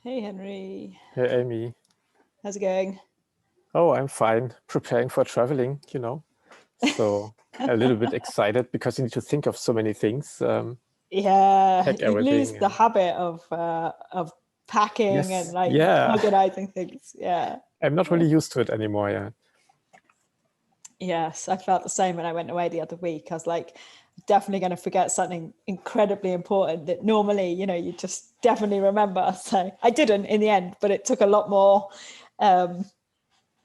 Hey, Henry. Hey, Amy. How's it going? Oh, I'm fine. Preparing for traveling, So a little bit excited because you need to think of so many things, Yeah, pack you lose everything. the And habit of packing and yes, like yeah, organizing things. Yeah. I'm not really used to it anymore. Yeah. Yes, I felt the same when I went away the other week. I was like, definitely going to forget something incredibly important that normally, you just definitely remember. So I didn't in the end, but it took a lot more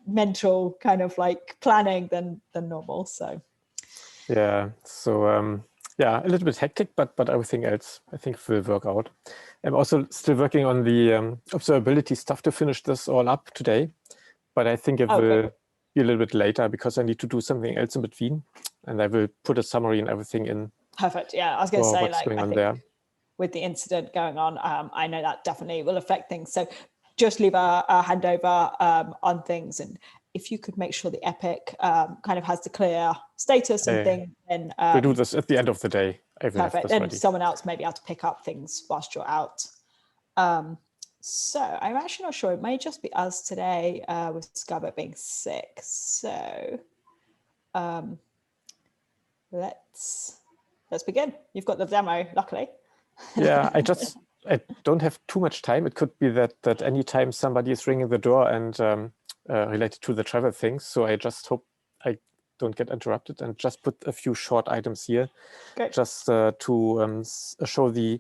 mental kind of like planning than normal. So Yeah. So yeah, a little bit hectic, but everything else I think will work out. I'm also still working on the observability stuff to finish this all up today, but I think it will be a little bit later because I need to do something else in between, and I will put a summary and everything in. perfect. Yeah, I was going to For say, what's like, going I on think there. with the incident going on, I know that definitely will affect things. So just leave a handover on things. And if you could make sure the Epic kind of has the clear status and thing, then We'll do this at the end of the day. I will have perfect. this Then ready. someone else may be able to pick up things whilst you're out. So I'm actually not sure. It may just be us today with Scarlett being sick. So let's begin. You've got the demo, luckily. Yeah, I don't have too much time. It could be that anytime somebody is ringing the door and related to the travel things. So I just hope I don't get interrupted and just put a few short items here, Great. just to show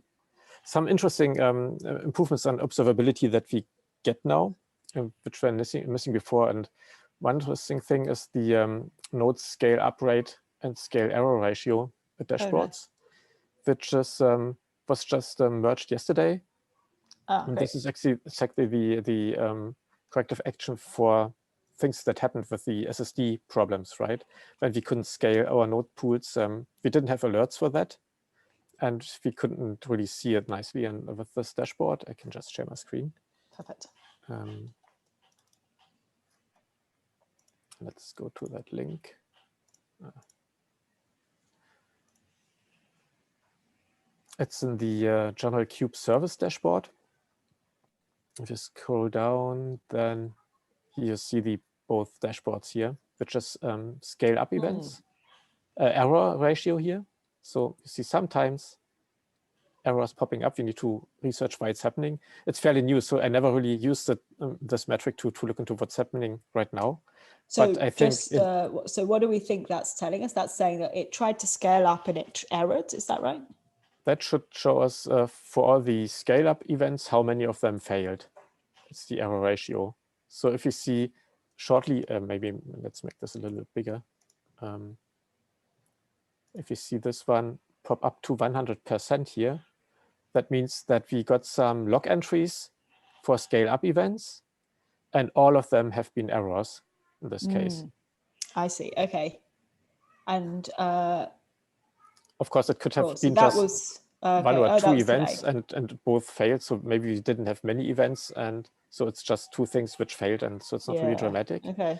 some interesting improvements on observability that we get now, which were missing before. And one interesting thing is the node scale up rate and scale error ratio dashboards, which is was just merged yesterday. And this is actually exactly the corrective action for things that happened with the SSD problems, right? When we couldn't scale our node pools, we didn't have alerts for that, and we couldn't really see it nicely. And with this dashboard, I can just share my screen. Perfect. Let's go to that link. It's in the General Cube Service dashboard. If you scroll down, then you see both dashboards here, which is scale up events, error ratio here. So you see sometimes errors popping up. You need to research why it's happening. It's fairly new, so I never really used this metric to look into what's happening right now. So but I think so what do we think that's telling us? That's saying that it tried to scale up and it errored. Is that right? that should show us for all the scale up events, how many of them failed. It's the error ratio. So if you see shortly, maybe let's make this a little bit bigger. If you see this one pop up to 100% here, that means that we got some log entries for scale up events, and all of them have been errors in this case. I see. Okay. And of course, it could have so been that just was one or two events today. and both failed. So maybe we didn't have many events, and so it's just two things which failed, and so it's not really dramatic. Okay.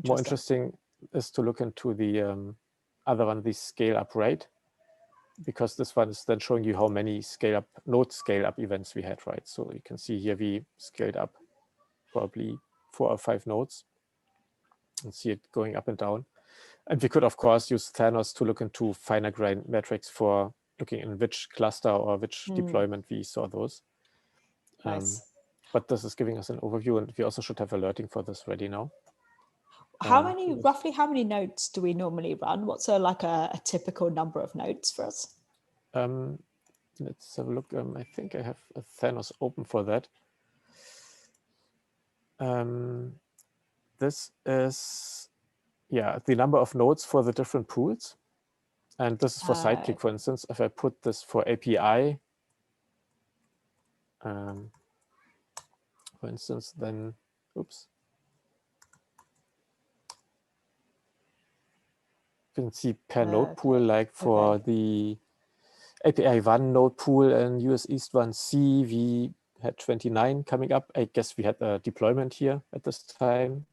More interesting is to look into the other one, the scale up rate, because this one is then showing you how many node scale up events we had, right? So you can see here we scaled up probably 4 or 5 nodes and see it going up and down. And we could, of course, use Thanos to look into finer grain metrics for looking in which cluster or which deployment we saw those. Nice. But this is giving us an overview, and we also should have alerting for this ready now. Roughly how many nodes do we normally run? What's a typical number of nodes for us? Let's have a look. I think I have a Thanos open for that. This is, the number of nodes for the different pools. And this is for Sidekick, for instance. If I put this for API, for instance, then, oops. You can see per node pool, like for the API 1 node pool and US East 1C, we had 29 coming up. I guess we had a deployment here at this time.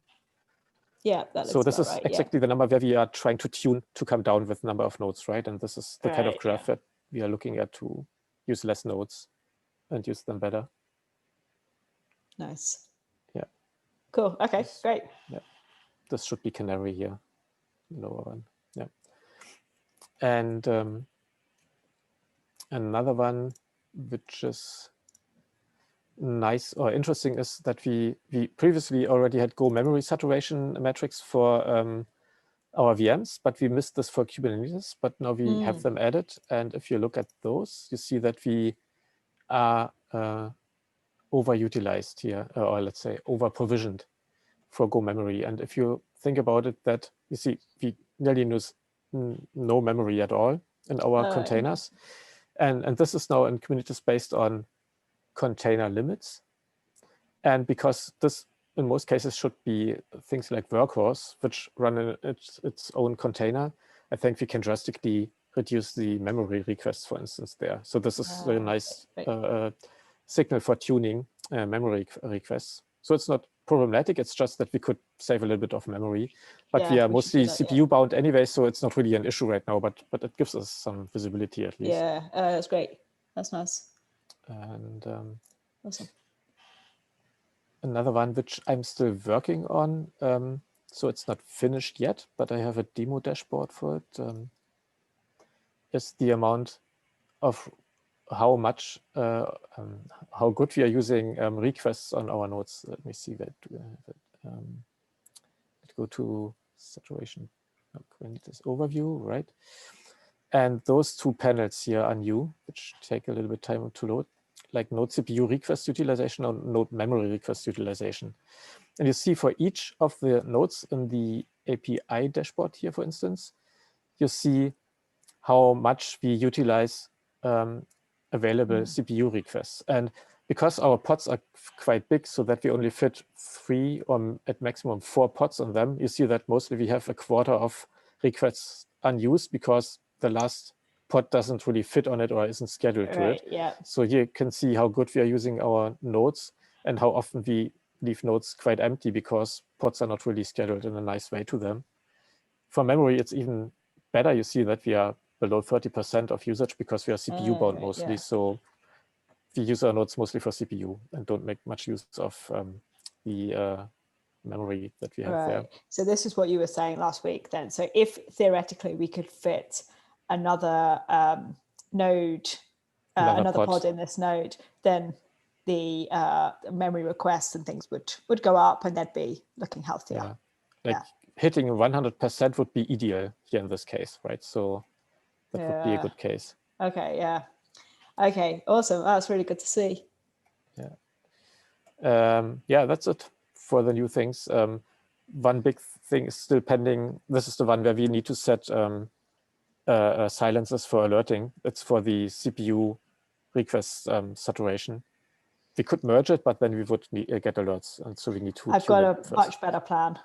Yeah, that so this is right, exactly the number where we are trying to tune to come down with number of nodes, right? And this is the kind of graph that we are looking at to use less nodes and use them better. Nice. Yeah. Cool. Okay, great. Yeah. This should be canary here, lower one. Yeah. And another one, which is nice or interesting, is that we previously already had Go memory saturation metrics for our VMs, but we missed this for Kubernetes, but now we have them added. And if you look at those, you see that we are overutilized here, or let's say over provisioned for Go memory. And if you think about it, that you see we nearly use no memory at all in our containers. And this is now in Kubernetes based on container limits. And because this in most cases should be things like workhorse, which run in its own container, I think we can drastically reduce the memory requests, for instance, there. So this is a nice signal for tuning memory requests. So it's not problematic. It's just that we could save a little bit of memory, but we are mostly CPU bound anyway, so it's not really an issue right now. But it gives us some visibility at least. Yeah, that's great. That's nice. And awesome. Another one which I'm still working on, so it's not finished yet, but I have a demo dashboard for it, is the amount of how much, how good we are using requests on our nodes. Let me see that. Let's go to saturation. We need this overview, right? And those two panels here are new, which take a little bit time to load, like node CPU request utilization or node memory request utilization. And you see for each of the nodes in the API dashboard here, for instance, you see how much we utilize available CPU requests. And because our pods are quite big, so that we only fit 3 or at maximum 4 pods on them, you see that mostly we have a quarter of requests unused because the last pod doesn't really fit on it or isn't scheduled to it. Yeah. So here you can see how good we are using our nodes and how often we leave nodes quite empty because pods are not really scheduled in a nice way to them. For memory, it's even better. You see that we are below 30% of usage because we are CPU bound mostly. Yeah. So we use our nodes mostly for CPU and don't make much use of the memory that we have there. So this is what you were saying last week then. So if theoretically we could fit another node, another pod in this node, then the memory requests and things would go up and they'd be looking healthier. Like hitting 100% would be ideal here in this case, right? So that would be a good case. Okay, okay, awesome. That's really good to see. Yeah, that's it for the new things. One big thing is still pending. This is the one where we need to set silencers for alerting. It's for the CPU request saturation. We could merge it, but then we would get alerts, and so we need to. I've got a much better plan.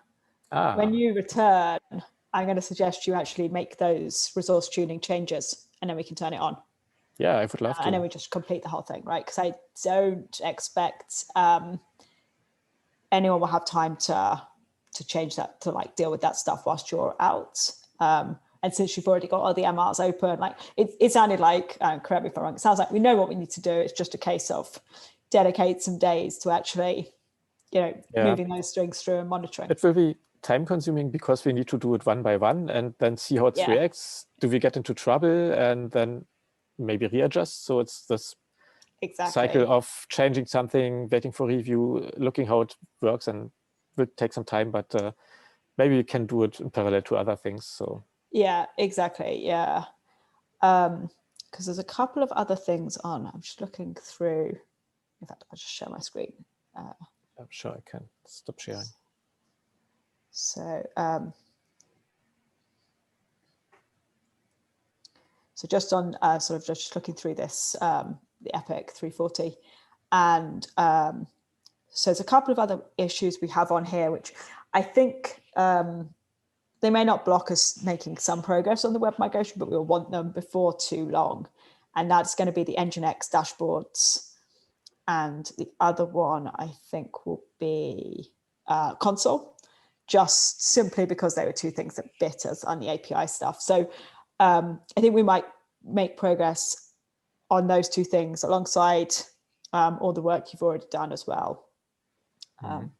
When you return, I'm going to suggest you actually make those resource tuning changes, and then we can turn it on. Yeah, I would love to. And then we just complete the whole thing, right? Because I don't expect anyone will have time to change that, to like deal with that stuff whilst you're out. And since you've already got all the MRs open, like it sounded like, correct me if I'm wrong, it sounds like we know what we need to do. It's just a case of dedicate some days to actually, moving those strings through and monitoring. It will be time consuming because we need to do it one by one and then see how it reacts. Do we get into trouble and then maybe readjust? So it's this cycle of changing something, waiting for review, looking how it works, and will take some time, but maybe we can do it in parallel to other things. So yeah, exactly. Yeah. Because there's a couple of other things on. I'm just looking through. In fact, I'll just share my screen. I'm sure I can stop sharing. So, so just on sort of just looking through this, the Epic 340, and so there's a couple of other issues we have on here, which I think they may not block us making some progress on the web migration, but we'll want them before too long. And that's going to be the Nginx dashboards. And the other one, I think, will be console, just simply because they were two things that bit us on the API stuff. So I think we might make progress on those two things alongside all the work you've already done as well. And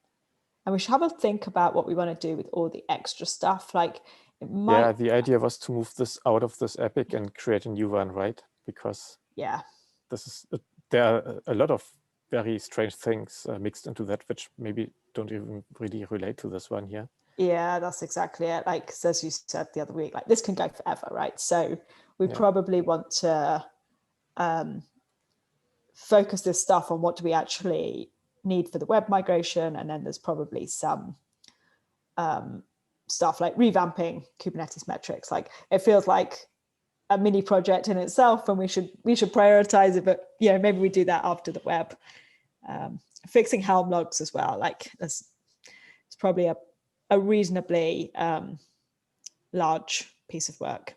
we should have a think about what we want to do with all the extra stuff. Like it might. Yeah, the idea was to move this out of this epic and create a new one, right? Because this is there are a lot of very strange things mixed into that, which maybe don't even really relate to this one here. Yeah, that's exactly it. Like, as you said the other week, like this can go forever, right? So we probably want to focus this stuff on what do we actually need for the web migration. And then there's probably some stuff like revamping Kubernetes metrics. Like it feels like a mini project in itself, and we should prioritize it, but maybe we do that after the web. Fixing Helm logs as well, like it's probably a reasonably large piece of work.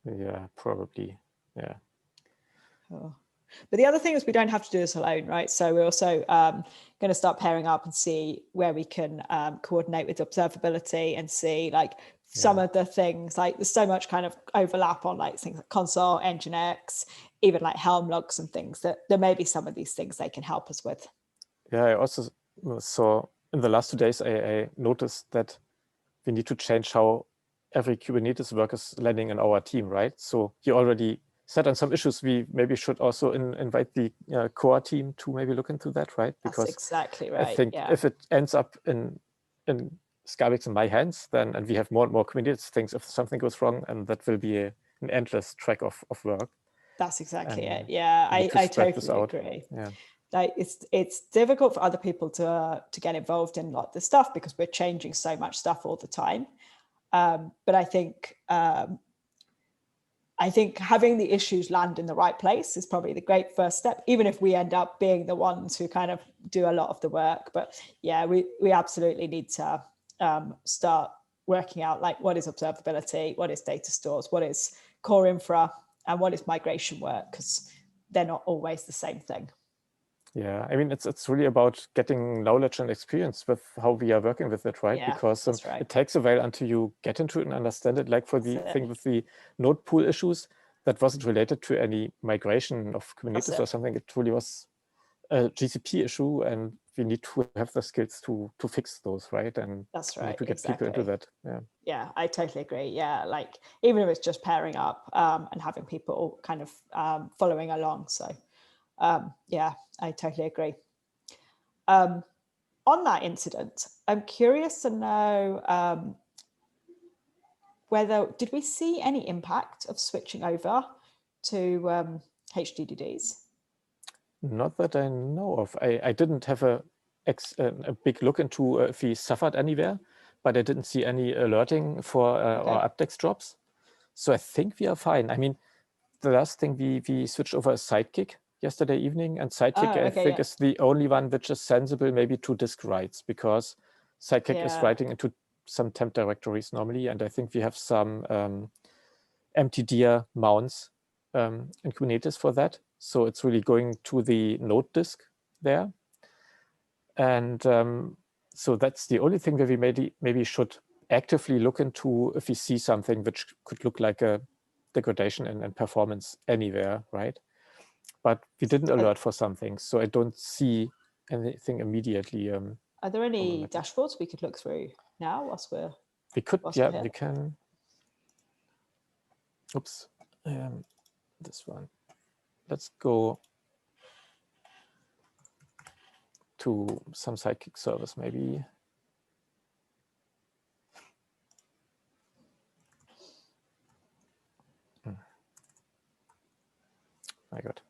Yeah, probably. Yeah. But the other thing is we don't have to do this alone, right? So we're also going to start pairing up and see where we can coordinate with observability and see like some of the things, like there's so much kind of overlap on like things like console, Nginx, even like Helm logs and things, that there may be some of these things they can help us with. Yeah, I also saw in the last 2 days, I noticed that we need to change how every Kubernetes worker is landing in our team, right? So you already said on some issues, we maybe should also invite the core team to maybe look into that, right? Because that's exactly right. I think if it ends up in Skybex in my hands, then, and we have more and more Kubernetes things, if something goes wrong, and that will be an endless track of work. That's exactly it. Yeah, I totally agree. Yeah. Like it's difficult for other people to get involved in like this stuff because we're changing so much stuff all the time. But I think having the issues land in the right place is probably the great first step, even if we end up being the ones who kind of do a lot of the work. But yeah, we absolutely need to start working out like what is observability, what is data stores, what is core infra, and what is migration work, because they're not always the same thing. Yeah, I mean, it's really about getting knowledge and experience with how we are working with it, right? Yeah, because that's right. It takes a while until you get into it and understand it. Like for the thing with the node pool issues, that wasn't related to any migration of Kubernetes or something. It really was a GCP issue, and we need to have the skills to fix those, right? And that's right. We need to get people into that. Yeah, I totally agree. Yeah, like even if it's just pairing up and having people kind of following along. So yeah, I totally agree. On that incident, I'm curious to know did we see any impact of switching over to HDDs? Not that I know of. I didn't have a big look into if we suffered anywhere, but I didn't see any alerting for our updex drops. So I think we are fine. I mean, the last thing we switched over is Sidekick yesterday evening, and Sidekick I think is the only one which is sensible maybe to disk writes, because Sidekick is writing into some temp directories normally, and I think we have some mtdir mounts in Kubernetes for that. So it's really going to the node disk there. And so that's the only thing that we maybe should actively look into if we see something which could look like a degradation in performance anywhere, right? But we didn't alert for something, so I don't see anything immediately. Are there any dashboards we could look through now whilst we're we can. Oops, this one. Let's go to some Sidekick service maybe. My God.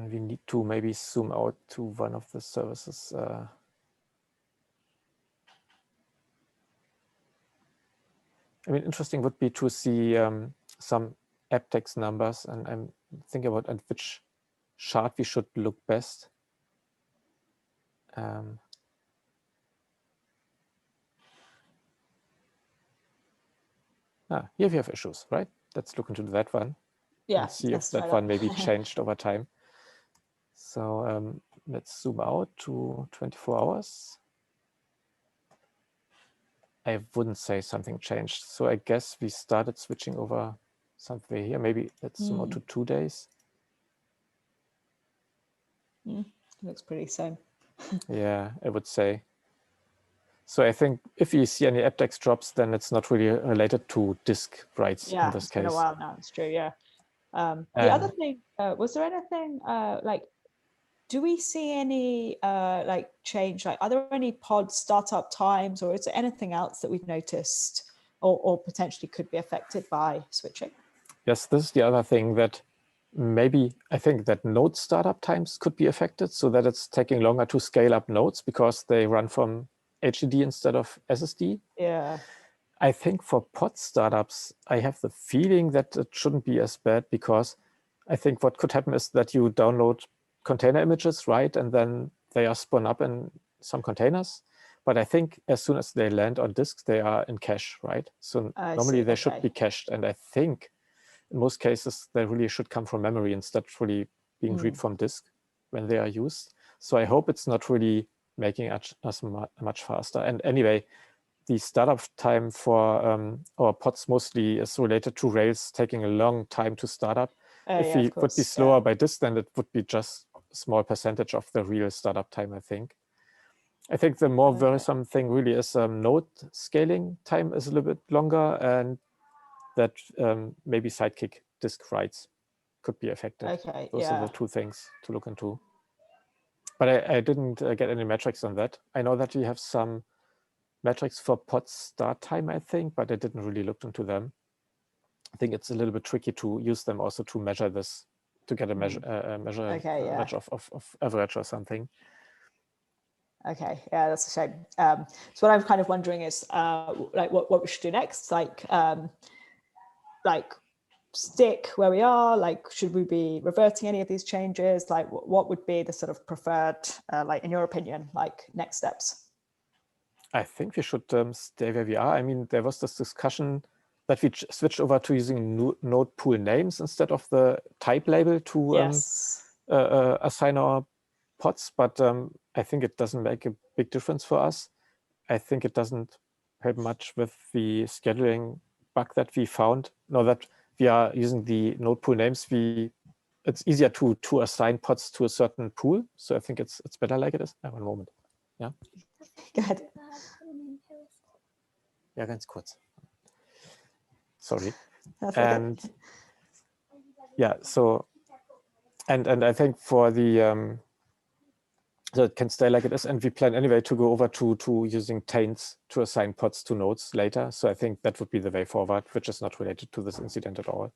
We need to maybe zoom out to one of the services. I mean, interesting would be to see some app text numbers, and I'm thinking about at which chart we should look best. Here we have issues, right? Let's look into that one. Yeah, and see if that one maybe changed over time. So let's zoom out to 24 hours. I wouldn't say something changed. So I guess we started switching over something here. Maybe let's zoom out to 2 days. Looks pretty same. Yeah, I would say. So I think if you see any AppDex drops, then it's not really related to disk writes in this It's case. been a while now. It's true. Yeah. The other thing, was there anything like, do we see any like change? Like, are there any pod startup times, or is there anything else that we've noticed or potentially could be affected by switching? Yes, this is the other thing that maybe I think that node startup times could be affected, so that it's taking longer to scale up nodes because they run from HDD instead of SSD. Yeah. I think for pod startups, I have the feeling that it shouldn't be as bad, because I think what could happen is that you download container images, right? And then they are spun up in some containers. But I think as soon as they land on disks, they are in cache, right? So normally they should be cached. And I think in most cases, they really should come from memory instead of really being read from disk when they are used. So I hope it's not really making us much faster. And anyway, the startup time for our pods mostly is related to Rails taking a long time to start up. If we would be slower by this, then it would be just a small percentage of the real startup time, I think. I think the more worrisome thing really is node scaling time is a little bit longer, and that maybe Sidekick disk writes could be affected. Those are the two things to look into. But I didn't get any metrics on that. I know that we have some metrics for pod start time, I think, but I didn't really look into them. I think it's a little bit tricky to use them also to measure this, to get a measure of average or something. Okay, yeah, that's a shame. So what I'm kind of wondering is like what we should do next, like stick where we are, like should we be reverting any of these changes? Like what would be the sort of preferred, like in your opinion, like next steps? I think we should stay where we are. I mean, there was this discussion that we switched over to using node pool names instead of the type label to assign our pods, but I think it doesn't make a big difference for us. I think it doesn't help much with the scheduling bug that we found. Now that we are using the node pool names, it's easier to assign pods to a certain pool. So I think it's better like it is. One moment. Yeah. Go ahead. Ja, ganz kurz. Sorry. That's and okay. Yeah, so and I think for the so it can stay like it is, and we plan anyway to go over to using taints to assign pods to nodes later. So I think that would be the way forward, which is not related to this incident at all.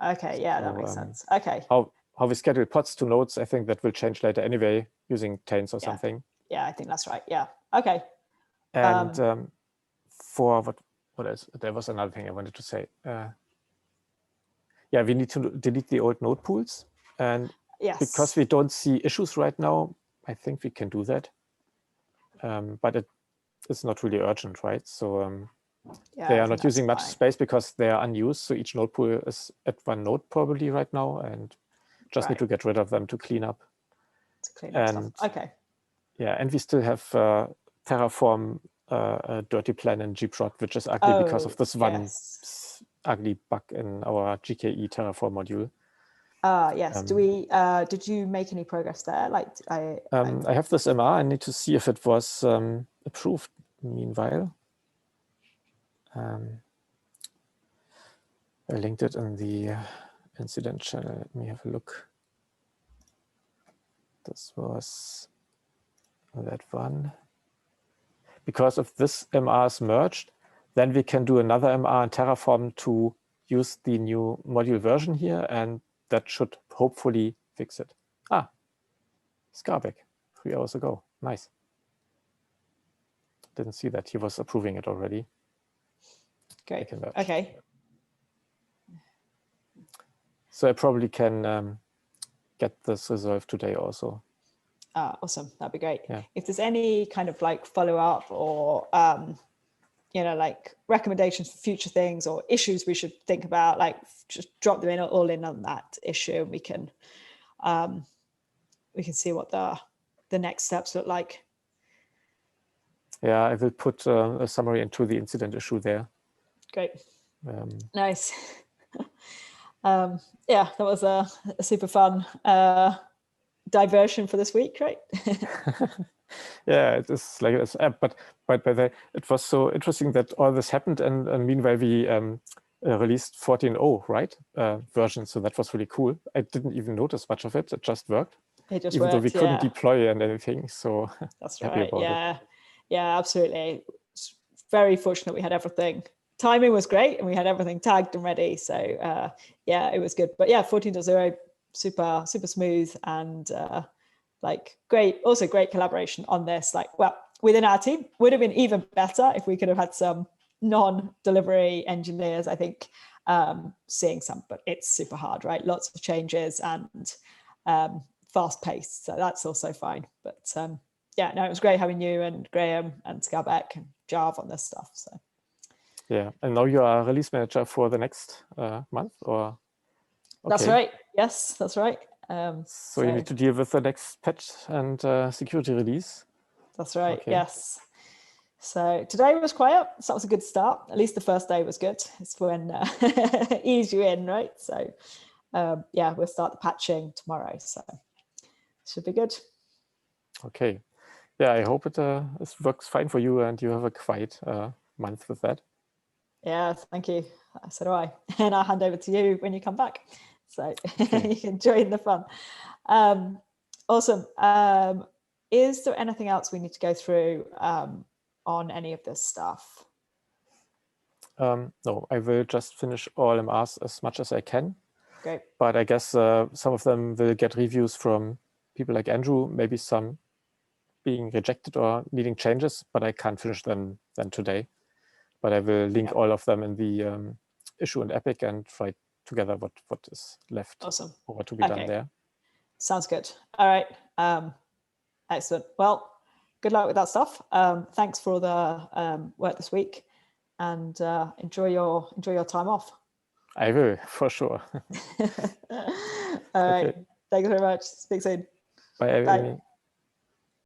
Okay, yeah, that makes sense. Okay. How we schedule pods to nodes, I think that will change later anyway, using taints or something. Yeah, I think that's right. Yeah. Okay. And for what else? There was another thing I wanted to say. Yeah, we need to delete the old node pools, and because we don't see issues right now, I think we can do that. But it's not really urgent, right? So they are not using much space because they are unused. So each node pool is at one node probably right now, and just need to get rid of them to clean up. Stuff. Okay. Yeah, and we still have Terraform dirty plan in gprod, which is ugly because of this one ugly bug in our GKE Terraform module. Yes. Did you make any progress there? Like I have this MR. I need to see if it was approved meanwhile. I linked it in the incident channel. Let me have a look. This was that one. Because if this MR is merged, then we can do another MR in Terraform to use the new module version here, and that should hopefully fix it. Skarbek, 3 hours ago. Nice. Didn't see that. He was approving it already. Great. Okay. So I probably can get this resolved today also. Awesome. That'd be great. Yeah. If there's any kind of like follow-up or like recommendations for future things or issues we should think about, like just drop them all in on that issue. We can see what the next steps look like. Yeah, I will put a summary into the incident issue there. Great. Nice. Yeah, that was a super fun diversion for this week, right? Yeah, it is like this app, but it was so interesting that all this happened, and meanwhile we released 14.0, right, version. So that was really cool. I didn't even notice much of it. It just worked. It just even worked, though we couldn't yeah. deploy and anything. So That's happy right. about Yeah, yeah, absolutely. It's very fortunate we had everything. Timing was great, and we had everything tagged and ready. So yeah, it was good. But yeah, 14.0 super smooth, and like great. Also great collaboration on this. Like, well, within our team would have been even better if we could have had some non-delivery engineers, I think, seeing some. But it's super hard, right? Lots of changes and fast paced, so that's also fine. But yeah, no, it was great having you and Graham and Skarbek and Jarv on this stuff. So yeah, and now you are release manager for the next month, or okay. That's right. Yes, that's right. So you need to deal with the next patch and security release. That's right. Okay. Yes. So today was quiet, so that was a good start. At least the first day was good. It's when ease you in, right? So yeah, we'll start the patching tomorrow. So should be good. Okay. Yeah, I hope it works fine for you and you have a quiet month with that. Yeah, thank you. So do I. And I'll hand over to you when you come back. So okay. You can join the fun. Awesome. Is there anything else we need to go through on any of this stuff? No, I will just finish all MRs as much as I can. Great. But I guess some of them will get reviews from people like Andrew, maybe some being rejected or needing changes, but I can't finish them then today. But I will link all of them in the issue and Epic and write together what is left. Awesome. Or what to be done there. Sounds good. All right. Excellent. Well, good luck with that stuff. Thanks for all the work this week, and enjoy your time off. I will, for sure. All right. Thanks very much. Speak soon. Bye, Amy.